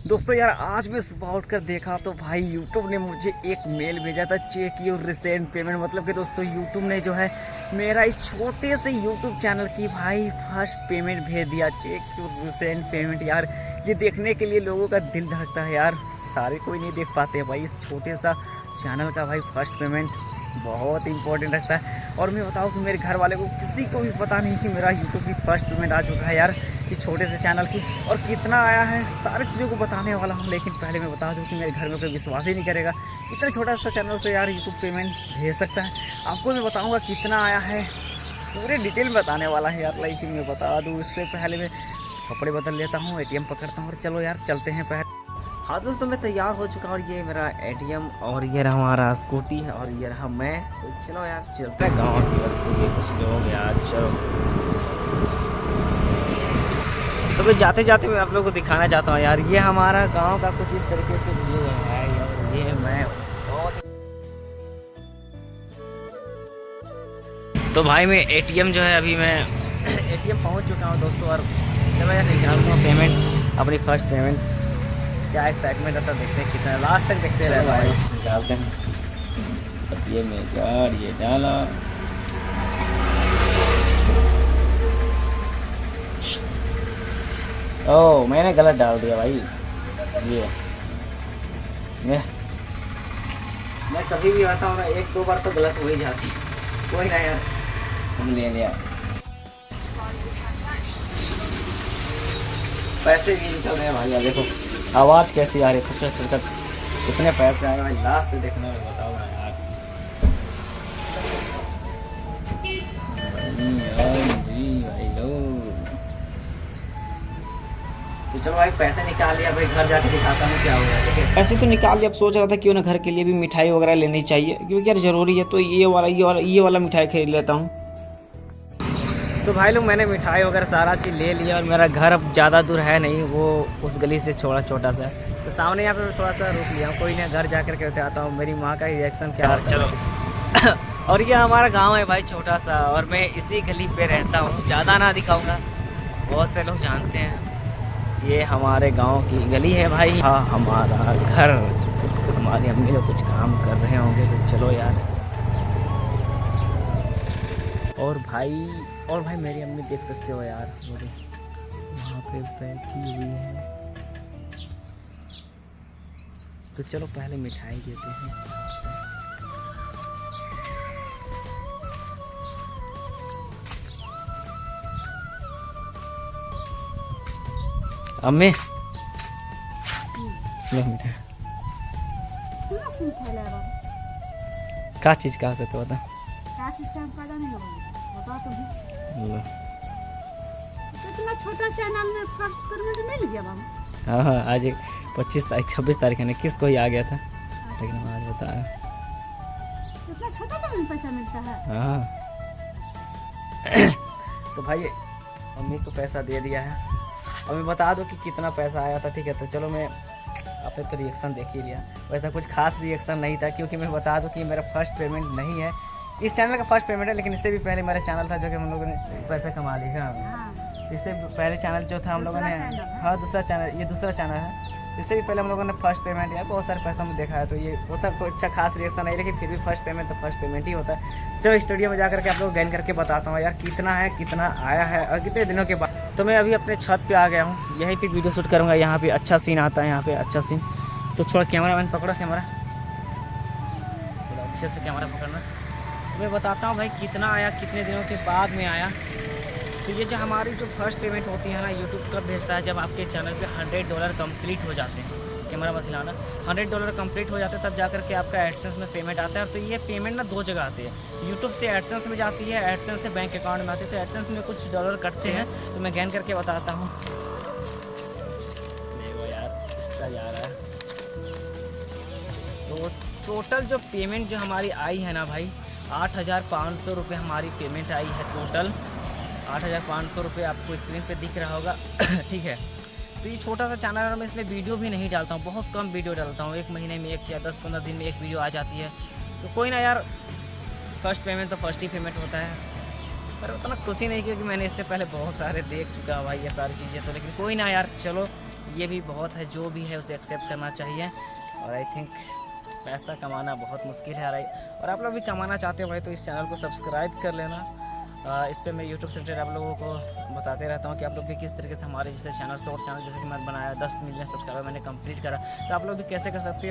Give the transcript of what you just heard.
दोस्तों यार आज मैं सुबह उठ कर देखा तो भाई यूट्यूब ने मुझे एक मेल भेजा था, चेक योर रिसेंट पेमेंट। मतलब कि दोस्तों यूट्यूब ने जो है मेरा इस छोटे से यूट्यूब चैनल की भाई फर्स्ट पेमेंट भेज दिया। चेक योर रिसेंट पेमेंट यार, ये देखने के लिए लोगों का दिल धड़कता है यार। सारे कोई नहीं देख पाते हैं भाई इस छोटे सा चैनल का भाई फर्स्ट पेमेंट बहुत इंपॉर्टेंट रखता है। और मैं बताऊँ कि मेरे घर वाले को किसी को भी पता नहीं कि मेरा यूट्यूब की फर्स्ट पेमेंट आ चुका है यार, इस छोटे से चैनल की। और कितना आया है सारी चीज़ों को बताने वाला हूँ, लेकिन पहले मैं बता दूँ कि मेरे घर में कोई विश्वास ही नहीं करेगा इतना छोटा सा चैनल से यार यूट्यूब पेमेंट भेज सकता है। आपको मैं बताऊँगा कितना आया है, पूरे डिटेल में बताने वाला है यार, लेकिन मैं बता दूँ इससे पहले मैं कपड़े बदल लेता हूँ, ATM पकड़ता हूँ और चलो यार चलते हैं। पहले हाँ दोस्तों मैं तैयार हो चुका और ये मेरा ATM और ये रहा हमारा स्कूटी है और ये रहा मैं। तो चलो यार चलते हैं, गाँव की वस्तु के कुछ लोग यार। चलो तो मैं जाते जाते मैं आप लोगों को दिखाना चाहता हूँ यार, ये हमारा गांव का कुछ इस तरीके से व्यू है यार। ये मैं तो भाई मैं ATM जो है अभी मैं ATM पहुँच चुका हूँ दोस्तों। और चलो यार निकालता हूँ पेमेंट, अपनी फर्स्ट पेमेंट। क्या एक्साइटमेंट रहता देखते हैं कितना, लास्ट तक देखते रहे भाई। निकालते हैं, अब ये मैं यार ये डाला, ओह मैंने गलत डाल दिया भाई। ये मैं कभी भी आता हूँ ना, एक दो बार तो गलत हो ही जाती, कोई ना यार हम ले लिया। पैसे भी निकल रहे हैं भाई, देखो आवाज़ कैसी आ रही है, कितने पैसे आए भाई लास्ट देखने में बताओ यार। भाई लोग तो चलो भाई पैसे निकाल लिया भाई, घर जाके दिखाता हूँ क्या हो रहा है। ठीक है पैसे तो निकाल लिया, अब सोच रहा था क्यों ना घर के लिए भी मिठाई वगैरह लेनी चाहिए क्योंकि यार ज़रूरी है। तो ये वाला मिठाई खरीद लेता हूँ। तो भाई लोग मैंने मिठाई वगैरह सारा चीज़ ले लिया और मेरा घर अब ज़्यादा दूर है नहीं, वो उस गली से छोटा सा है। तो सामने यहाँ पे थोड़ा सा रुक लिया, कोई नहीं घर जाकर के आता हूँ मेरी माँ का रिएक्शन क्या है। चलो और ये हमारा गांव है भाई छोटा सा, और मैं इसी गली पे रहता हूँ, ज़्यादा ना दिखाऊंगा, बहुत से लोग जानते हैं। ये हमारे गांव की गली है भाई, हाँ हमारा घर। हमारी अम्मी लोग कुछ काम कर रहे होंगे, तो चलो यार। और भाई मेरी अम्मी देख सकते हो यार, वहाँ पे बैठी हुई है। तो चलो पहले मिठाई देते हैं। अम्मी मिठाई क्या चीज़ कहा से तो बता, इतना छोटा चैनल में फर्स्ट पेमेंट मिल गया बाबू। हाँ आज 26 तारीख है, 21 को ही आ गया था, लेकिन आज बताया इतना छोटा पेमेंट पैसा मिलता है। हाँ तो भाई मम्मी को पैसा दे दिया है। अब मैं बता दो कि कितना पैसा आया था। ठीक है तो चलो मैं आपने तो रिएक्शन देख ही लिया, वैसा कुछ खास रिएक्शन नहीं था क्योंकि मैं बता दूं कि मेरा फर्स्ट पेमेंट नहीं है, इस चैनल का फर्स्ट पेमेंट है। लेकिन इससे भी पहले मेरा चैनल था जो कि हम लोगों ने पैसा कमा लिया। इससे पहले चैनल जो था हम लोगों ने, हाँ दूसरा चैनल, ये दूसरा चैनल है। इससे भी पहले हम लोगों ने फर्स्ट पेमेंट या बहुत सारे पैसा में देखा है, तो ये होता कोई अच्छा खास रिएक्शन नहीं, लेकिन फिर भी फर्स्ट पेमेंट तो फर्स्ट पेमेंट ही होता है। चलो स्टूडियो में जा करके आप लोग गेन करके बताता हूँ यार कितना है, कितना आया है और कितने दिनों के बाद। तो मैं अभी अपने छत पे आ गया हूँ, यहीं पे वीडियो शूट करूँगा। यहाँ पे अच्छा सीन आता है, यहाँ पे अच्छा सीन। तो थोड़ा कैमरा मैन पकड़ो, कैमरा थोड़ा अच्छे से कैमरा पकड़ना। तो मैं बताता हूँ भाई कितना आया, कितने दिनों के बाद में आया। तो ये जो हमारी जो फर्स्ट पेमेंट होती है ना, यूट्यूब कब भेजता है जब आपके चैनल पे $100 कंप्लीट हो जाते हैं। कैमरा मत हिलाना, $100 कंप्लीट हो जाते हैं तब जाकर के आपका एडसेंस में पेमेंट आता है। तो ये पेमेंट ना दो जगह आती है, यूट्यूब से एडसेंस में जाती है, एडसेंस से बैंक अकाउंट में आती है। तो एडसेंस में कुछ डॉलर कटते हैं, तो मैं गैन करके बताता हूँ। देखो यार इसका जा रहा है। तो टोटल जो पेमेंट जो हमारी आई है ना भाई, 8,500 रुपये हमारी पेमेंट आई है टोटल। 8,500 रुपये आपको स्क्रीन पे दिख रहा होगा। ठीक है तो ये छोटा सा चैनल है, मैं इसमें वीडियो भी नहीं डालता हूँ, बहुत कम वीडियो डालता हूँ, एक महीने में एक या 10-15 दिन में एक वीडियो आ जाती है। तो कोई ना यार, फर्स्ट पेमेंट तो फर्स्ट ही पेमेंट होता है, पर उतना खुशी नहीं क्योंकि मैंने इससे पहले बहुत सारे देख चुका भाई ये सारी चीज़ें। तो लेकिन कोई ना यार, चलो ये भी बहुत है, जो भी है उसे एक्सेप्ट करना चाहिए। और आई थिंक पैसा कमाना बहुत मुश्किल है और आप लोग भी कमाना चाहते हो भाई तो इस चैनल को सब्सक्राइब कर लेना। इस पर मैं यूट्यूब से रिलेटेड आप लोगों को बताते रहता हूँ कि आप लोग भी किस तरीके से हमारे जैसे चैनल, शॉर्ट चैनल जैसे कि मैं बनाया 10 मिलियन सब्सक्राइबर मैंने कंप्लीट करा, तो आप लोग भी कैसे कर सकते हैं।